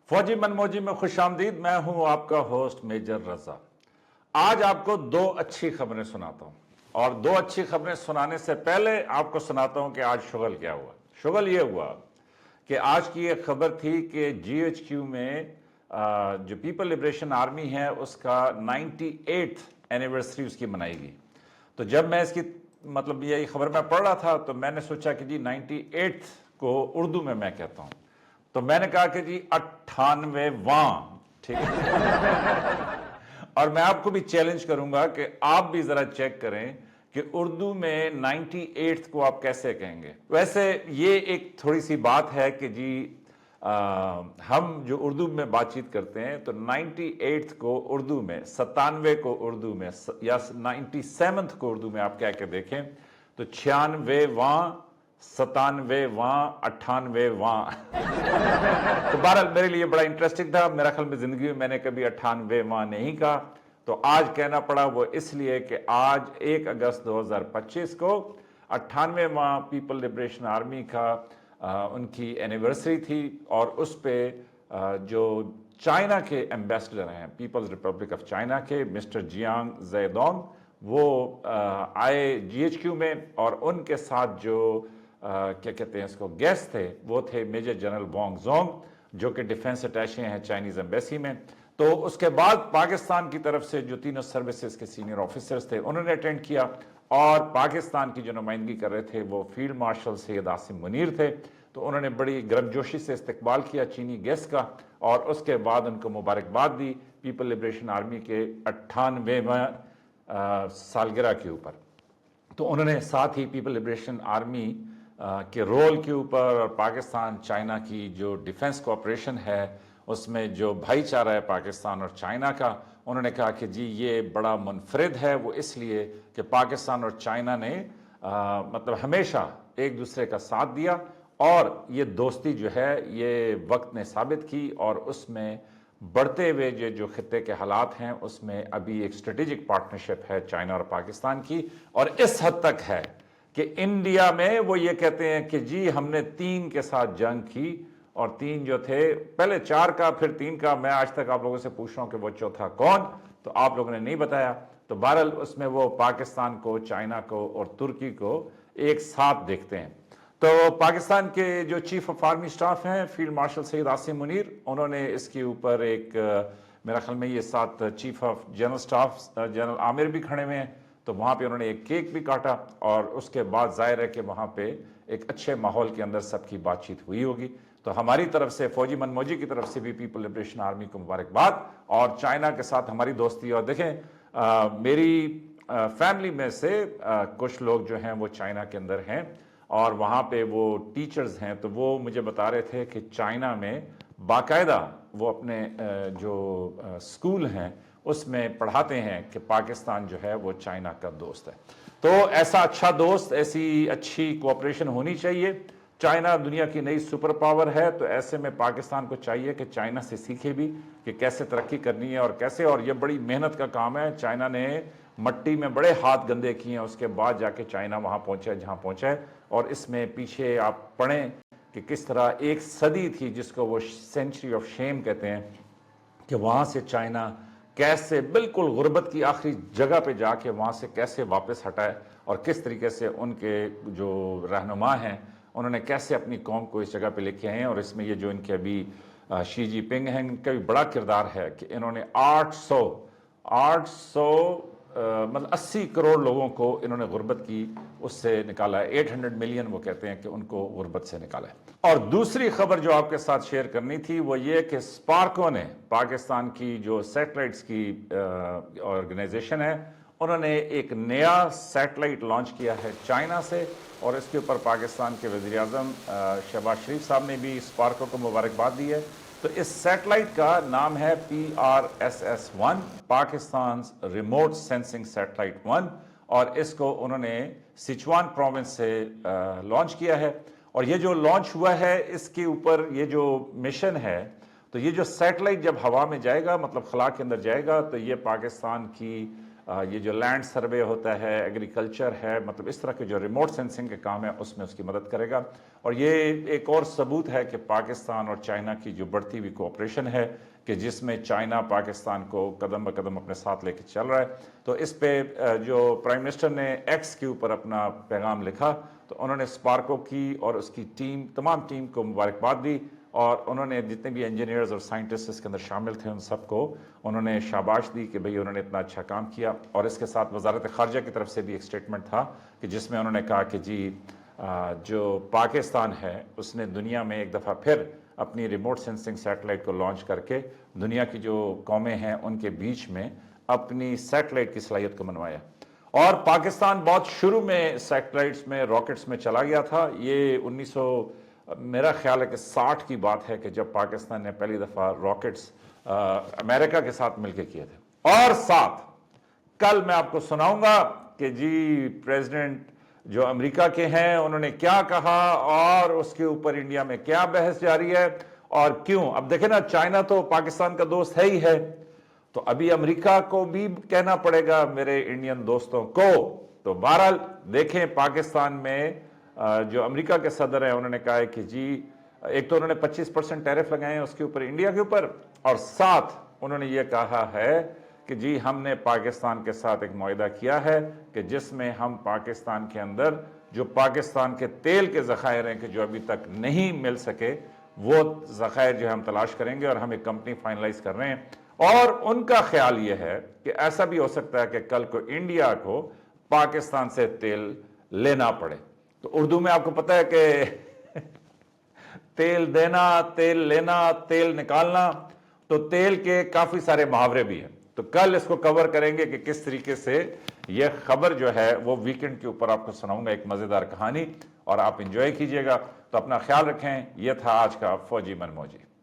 فوجی من موجی میں خوش آمدید. میں ہوں آپ کا ہوسٹ میجر رضا. آج آپ کو دو اچھی خبریں سناتا ہوں اور دو اچھی خبریں سنانے سے پہلے آپ کو سناتا ہوں کہ آج شغل کیا ہوا. شغل یہ ہوا کہ آج کی ایک خبر تھی کہ جی ایچ کیو میں جو پیپل لبریشن آرمی ہے اس کا 98th اینیورسری اس کی منائی گئی. تو جب میں اس کی مطلب یہ خبر میں پڑھ رہا تھا تو میں نے سوچا کہ جی 98th کو اردو میں کہتا ہوں. تو میں نے کہا کہ جی 98واں. ٹھیک ہے. اور میں آپ کو بھی چیلنج کروں گا کہ آپ بھی ذرا چیک کریں کہ اردو میں 98th کو آپ کیسے کہیں گے. ویسے یہ ایک تھوڑی سی بات ہے کہ جی ہم جو اردو میں بات چیت کرتے ہیں تو 98th کو اردو میں 97 کو اردو میں یا 97th کو اردو میں آپ کہہ کے دیکھیں تو 96واں 97واں 98واں. تو بہرحال میرے لیے بڑا انٹرسٹنگ تھا. میرا خیال میں زندگی میں نے کبھی 98واں نہیں کہا تو آج کہنا پڑا. وہ اس لیے کہ آج 1 اگست 2025 کو 98واں پیپل لبریشن آرمی کا ان کی اینیورسری تھی اور اس پہ جو چائنا کے ایمبیسڈر ہیں پیپلز ریپبلک آف چائنا کے مسٹر جیانگ زیڈونگ وہ آئے جی ایچ کیو میں اور ان کے ساتھ جو کیا کہتے ہیں اس کو گیسٹ تھے وہ تھے میجر جنرل وانگ زونگ جو کہ ڈیفنس اٹیشے ہیں چائنیز ایمبیسی میں. تو اس کے بعد پاکستان کی طرف سے جو تینوں سروسز کے سینئر آفیسرز تھے انہوں نے اٹینڈ کیا اور پاکستان کی جو نمائندگی کر رہے تھے وہ فیلڈ مارشل سید عاصم منیر تھے. تو انہوں نے بڑی گرمجوشی سے استقبال کیا چینی گیسٹ کا اور اس کے بعد ان کو مبارکباد دی پیپل لبریشن آرمی کے 98واں سالگرہ کے اوپر. تو انہوں نے ساتھ ہی پیپل لبریشن آرمی کے رول کے اوپر اور پاکستان چائنا کی جو ڈیفنس کوآپریشن ہے اس میں جو بھائی چارہ ہے پاکستان اور چائنا کا انہوں نے کہا کہ جی یہ بڑا منفرد ہے. وہ اس لیے کہ پاکستان اور چائنا نے مطلب ہمیشہ ایک دوسرے کا ساتھ دیا اور یہ دوستی جو ہے یہ وقت نے ثابت کی اور اس میں بڑھتے ہوئے جو خطے کے حالات ہیں اس میں ابھی ایک اسٹریٹجک پارٹنرشپ ہے چائنا اور پاکستان کی. اور اس حد تک ہے کہ انڈیا میں وہ یہ کہتے ہیں کہ جی ہم نے 3 کے ساتھ جنگ کی اور 3 جو تھے پہلے 4 کا پھر 3 کا. میں آج تک آپ لوگوں سے پوچھ رہا ہوں کہ وہ چوتھا کون تو آپ لوگوں نے نہیں بتایا. تو بہرحال اس میں وہ پاکستان کو چائنا کو اور ترکی کو ایک ساتھ دیکھتے ہیں. تو پاکستان کے جو چیف آف آرمی سٹاف ہیں فیلڈ مارشل سید عاصم منیر انہوں نے اس کے اوپر ایک میرا خیال میں یہ ساتھ chief of general staff general Amir بھی کھڑے ہوئے ہیں تو وہاں پہ انہوں نے ایک کیک بھی کاٹا اور اس کے بعد ظاہر ہے کہ وہاں پہ ایک اچھے ماحول کے اندر سب کی بات چیت ہوئی ہوگی. تو ہماری طرف سے فوجی من موجی کی طرف سے بھی پیپل لبریشن آرمی کو مبارکباد اور چائنا کے ساتھ ہماری دوستی. اور دیکھیں میری فیملی میں سے کچھ لوگ جو ہیں وہ چائنا کے اندر ہیں اور وہاں پہ وہ ٹیچرز ہیں تو وہ مجھے بتا رہے تھے کہ چائنا میں باقاعدہ وہ اپنے جو اسکول ہیں اس میں پڑھاتے ہیں کہ پاکستان جو ہے وہ چائنا کا دوست ہے. تو ایسا اچھا دوست ایسی اچھی کوآپریشن ہونی چاہیے. چائنا دنیا کی نئی سپر پاور ہے تو ایسے میں پاکستان کو چاہیے کہ چائنا سے سیکھے بھی کہ کیسے ترقی کرنی ہے اور کیسے. اور یہ بڑی محنت کا کام ہے. چائنا نے مٹی میں بڑے ہاتھ گندے کیے ہیں اس کے بعد جا کے چائنا وہاں پہنچا جہاں پہنچا ہے. اور اس میں پیچھے آپ پڑھیں کہ کس طرح ایک صدی تھی جس کو وہ سینچری آف شیم کہتے ہیں کہ وہاں سے چائنا کیسے بالکل غربت کی آخری جگہ پہ جا کے وہاں سے کیسے واپس ہٹائے اور کس طریقے سے ان کے جو رہنما ہیں انہوں نے کیسے اپنی قوم کو اس جگہ پہ لے کے آئے ہیں. اور اس میں یہ جو ان کے ابھی شی جی پنگ ہیں ان کا بھی بڑا کردار ہے کہ انہوں نے 800 مطلب 80 کروڑ لوگوں کو انہوں نے غربت کی اس سے نکالا ہے. 800 ملین وہ کہتے ہیں کہ ان کو غربت سے نکالا ہے. اور دوسری خبر جو آپ کے ساتھ شیئر کرنی تھی وہ یہ کہ اسپارکو نے پاکستان کی جو سیٹلائٹس کی آرگنائزیشن ہے انہوں نے ایک نیا سیٹلائٹ لانچ کیا ہے چائنا سے اور اس کے اوپر پاکستان کے وزیر اعظم شہباز شریف صاحب نے بھی اسپارکو کو مبارکباد دی ہے. تو اس سیٹلائٹ کا نام ہے PRSS-1 Pakistan's remote sensing satellite 1 اور اس کو انہوں نے سچوان پروونس سے لانچ کیا ہے. اور یہ جو لانچ ہوا ہے اس کے اوپر یہ جو مشن ہے تو یہ جو سیٹلائٹ جب ہوا میں جائے گا مطلب خلا کے اندر جائے گا تو یہ پاکستان کی یہ جو لینڈ سروے ہوتا ہے، ایگریکلچر ہے، مطلب اس طرح کے جو ریموٹ سینسنگ کے کام ہے اس میں اس کی مدد کرے گا۔ اور یہ ایک اور ثبوت ہے کہ پاکستان اور چائنا کی جو بڑھتی ہوئی کوآپریشن ہے کہ جس میں چائنا پاکستان کو قدم بقدم اپنے ساتھ لے کے چل رہا ہے۔ تو اس پہ جو پرائم منسٹر نے ایکس کے اوپر اپنا پیغام لکھا تو انہوں نے اسپارکو کی اور اس کی ٹیم، تمام ٹیم کو مبارکباد دی، اور انہوں نے جتنے بھی انجینئرز اور سائنٹسٹ اس کے اندر شامل تھے ان سب کو انہوں نے شاباش دی کہ بھئی انہوں نے اتنا اچھا کام کیا۔ اور اس کے ساتھ وزارت خارجہ کی طرف سے بھی ایک سٹیٹمنٹ تھا کہ جس میں انہوں نے کہا کہ جی جو پاکستان ہے اس نے دنیا میں ایک دفعہ پھر اپنی ریموٹ سینسنگ سیٹلائٹ کو لانچ کر کے دنیا کی جو قومیں ہیں ان کے بیچ میں اپنی سیٹلائٹ کی صلاحیت کو منوایا۔ اور پاکستان بہت شروع میں سیٹلائٹس میں، راکٹس میں چلا گیا تھا۔ یہ میرا خیال ہے کہ 60 کی بات ہے کہ جب پاکستان نے پہلی دفعہ راکٹس امریکہ کے ساتھ مل کے کیے تھے۔ اور ساتھ کل میں آپ کو سناؤں گا کہ جی پریزیڈنٹ جو امریکہ کے ہیں انہوں نے کیا کہا اور اس کے اوپر انڈیا میں کیا بحث جاری ہے اور کیوں۔ اب دیکھیں نا، چائنا تو پاکستان کا دوست ہے ہی ہے، تو ابھی امریکہ کو بھی کہنا پڑے گا میرے انڈین دوستوں کو۔ تو بہرحال دیکھیں، پاکستان میں جو امریکہ کے صدر ہیں انہوں نے کہا ہے کہ جی ایک تو انہوں نے 25% ٹیرف لگائے ہیں اس کے اوپر، انڈیا کے اوپر، اور ساتھ انہوں نے یہ کہا ہے کہ جی ہم نے پاکستان کے ساتھ ایک معاہدہ کیا ہے کہ جس میں ہم پاکستان کے اندر جو پاکستان کے تیل کے ذخائر ہیں کہ جو ابھی تک نہیں مل سکے، وہ ذخائر جو ہم تلاش کریں گے، اور ہم ایک کمپنی فائنلائز کر رہے ہیں۔ اور ان کا خیال یہ ہے کہ ایسا بھی ہو سکتا ہے کہ کل کو انڈیا کو پاکستان سے تیل لینا پڑے۔ تو اردو میں آپ کو پتہ ہے کہ تیل دینا، تیل لینا، تیل نکالنا، تو تیل کے کافی سارے محاورے بھی ہیں۔ تو کل اس کو کور کریں گے کہ کس طریقے سے یہ خبر جو ہے وہ ویکنڈ کے اوپر آپ کو سناؤں گا، ایک مزیدار کہانی، اور آپ انجوائے کیجئے گا۔ تو اپنا خیال رکھیں۔ یہ تھا آج کا فوجی من موجی۔